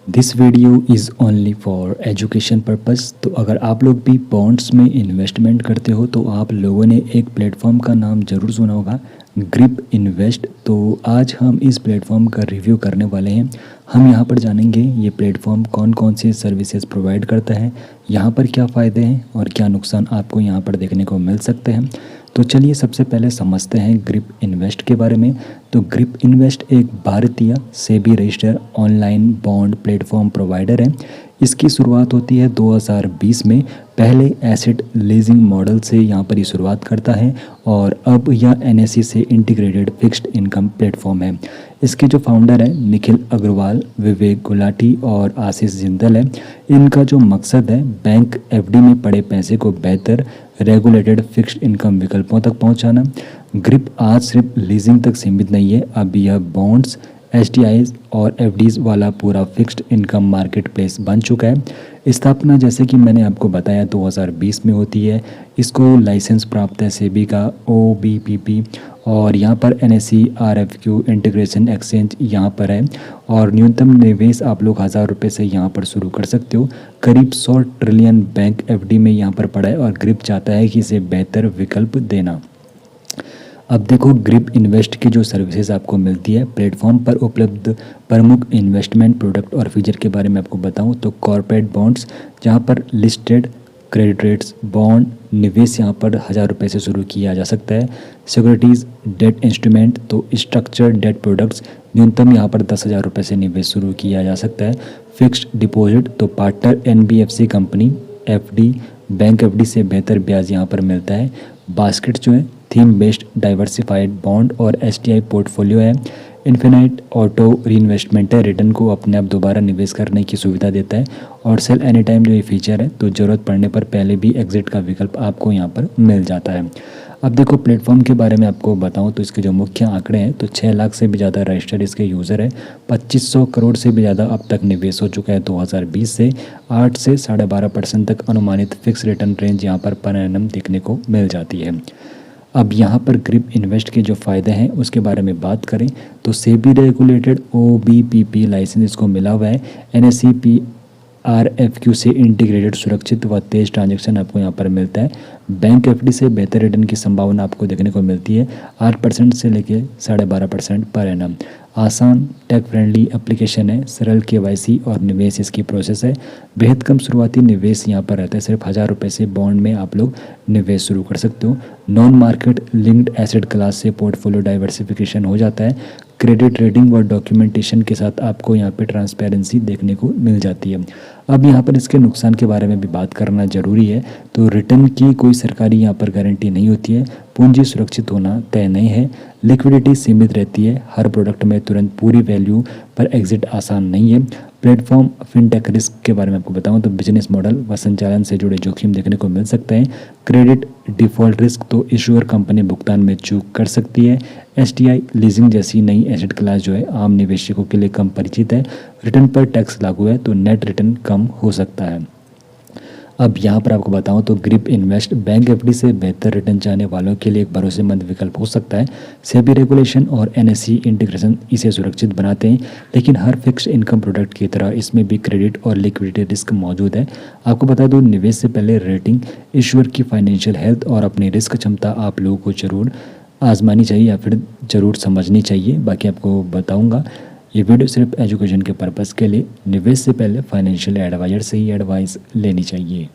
This video is only for education purpose. तो अगर आप लोग भी बॉन्ड्स में इन्वेस्टमेंट करते हो तो आप लोगों ने एक प्लेटफॉर्म का नाम ज़रूर सुना होगा, ग्रिप इन्वेस्ट। तो आज हम इस प्लेटफॉर्म का रिव्यू करने वाले हैं। हम यहाँ पर जानेंगे ये प्लेटफॉर्म कौन कौन सी सर्विसेज प्रोवाइड करता है, यहाँ पर क्या फ़ायदे हैं और क्या नुकसान आपको यहाँ पर देखने को मिल सकते हैं। तो चलिए सबसे पहले समझते हैं ग्रिप इन्वेस्ट के बारे में। तो ग्रिप इन्वेस्ट एक भारतीय SEBI registered online bond platform provider है। इसकी शुरुआत होती है 2020 में। पहले एसेट लीजिंग मॉडल से यहाँ पर ये शुरुआत करता है और अब यह एनएसई से इंटीग्रेटेड फिक्स्ड इनकम प्लेटफॉर्म है। इसके जो फाउंडर है निखिल अग्रवाल, विवेक गुलाटी और आशीष जिंदल है। इनका जो मकसद है बैंक एफडी में पड़े पैसे को बेहतर रेगुलेटेड फिक्स्ड इनकम विकल्पों तक पहुंचाना। ग्रिप आज सिर्फ लीजिंग तक सीमित नहीं है, अब यह बॉन्ड्स, एसटीआईज और एफडीज वाला पूरा फिक्स्ड इनकम मार्केट प्लेस बन चुका है। स्थापना जैसे कि मैंने आपको बताया 2020 में होती है। इसको लाइसेंस प्राप्त है सेबी का ओबीपीपी और यहाँ पर एनएसई आरएफक्यू इंटीग्रेशन एक्सचेंज यहाँ पर है। और न्यूनतम निवेश आप लोग 1000 रुपये से यहाँ पर शुरू कर सकते हो। करीब 100 ट्रिलियन बैंक एफडी में यहाँ पर पड़ा है और ग्रिप चाहता है कि इसे बेहतर विकल्प देना। अब देखो ग्रिप इन्वेस्ट की जो सर्विसेज आपको मिलती है प्लेटफॉर्म पर उपलब्ध प्रमुख इन्वेस्टमेंट प्रोडक्ट और फीचर के बारे में आपको बताऊं तो कॉर्पोरेट बॉन्ड्स, जहां पर लिस्टेड क्रेडिट रेट्स बॉन्ड निवेश यहाँ पर 1000 रुपये से शुरू किया जा सकता है। सिक्योरिटीज़ डेट इंस्ट्रूमेंट तो स्ट्रक्चर्ड डेट प्रोडक्ट्स न्यूनतम यहाँ पर 10,000 रुपये से निवेश शुरू किया जा सकता है। फिक्स्ड डिपॉजिट तो partner NBFC company FD bank FD से बेहतर ब्याज यहाँ पर मिलता है। बास्केट जो है थीम बेस्ड डाइवर्सिफाइड बॉन्ड और एसटीआई पोर्टफोलियो है। इन्फिनाइट ऑटो रीइन्वेस्टमेंट है, रिटर्न को अपने आप दोबारा निवेश करने की सुविधा देता है। और सेल एनी टाइम जो ये फीचर है तो ज़रूरत पड़ने पर पहले भी एग्जिट का विकल्प आपको यहाँ पर मिल जाता है। अब देखो प्लेटफॉर्म के बारे में आपको बताऊं तो इसके जो मुख्य आंकड़े हैं तो 6 लाख से भी ज़्यादा रजिस्टर्ड इसके यूज़र है। 2500 करोड़ से भी ज़्यादा अब तक निवेश हो चुका है 2020 से। 8 से 12.5% तक अनुमानित फिक्स रिटर्न रेंज यहाँ पर एनम देखने को मिल जाती है। अब यहाँ पर ग्रिप इन्वेस्ट के जो फ़ायदे हैं उसके बारे में बात करें तो सेबी रेगुलेटेड ओबीपीपी लाइसेंस इसको मिला हुआ है। एनएसई आरएफक्यू से इंटीग्रेटेड सुरक्षित व तेज ट्रांजैक्शन आपको यहाँ पर मिलता है। बैंक एफडी से बेहतर रिटर्न की संभावना आपको देखने को मिलती है 8% से लेके 12.5% पर एनम। आसान टेक फ्रेंडली एप्लीकेशन है, सरल केवाईसी और निवेश इसकी प्रोसेस है। बेहद कम शुरुआती निवेश यहाँ पर रहता है, सिर्फ 1000 रुपये से बॉन्ड में आप लोग निवेश शुरू कर सकते हो। Non market linked asset class से पोर्टफोलियो डाइवर्सिफिकेशन हो जाता है। क्रेडिट रेटिंग और डॉक्यूमेंटेशन के साथ आपको यहाँ पे ट्रांसपेरेंसी देखने को मिल जाती है। अब यहाँ पर इसके नुकसान के बारे में भी बात करना ज़रूरी है। तो रिटर्न की कोई सरकारी यहाँ पर गारंटी नहीं होती है। पूंजी सुरक्षित होना तय नहीं है। लिक्विडिटी सीमित रहती है। हर प्रोडक्ट में तुरंत पूरी वैल्यू पर एग्जिट आसान नहीं है। प्लेटफॉर्म फिनटेक रिस्क के बारे में आपको बताऊं तो बिजनेस मॉडल व संचालन से जुड़े जोखिम देखने को मिल सकते हैं। क्रेडिट डिफ़ॉल्ट रिस्क तो इशूअर कंपनी भुगतान में चूक कर सकती है। एसटीआई लीजिंग जैसी नई एसेट क्लास जो है आम निवेशकों के लिए कम परिचित है। रिटर्न पर टैक्स लागू है तो नेट रिटर्न कम हो सकता है। अब यहाँ पर आपको बताऊं तो ग्रिप इन्वेस्ट बैंक एफडी से बेहतर रिटर्न चाहने वालों के लिए एक भरोसेमंद विकल्प हो सकता है। सेबी रेगुलेशन और एनएसई इंटीग्रेशन इसे सुरक्षित बनाते हैं, लेकिन हर फिक्स्ड इनकम प्रोडक्ट की तरह इसमें भी क्रेडिट और लिक्विडिटी रिस्क मौजूद है। आपको बता दूं निवेश से पहले रेटिंग, इश्यूअर की फाइनेंशियल हेल्थ और अपनी रिस्क क्षमता आप लोगों को जरूर आजमानी चाहिए या फिर ज़रूर समझनी चाहिए। बाकी आपको बताऊँगा। ये वीडियो सिर्फ एजुकेशन के पर्पज़ के लिए, निवेश से पहले फाइनेंशियल एडवाइजर से ही एडवाइस लेनी चाहिए।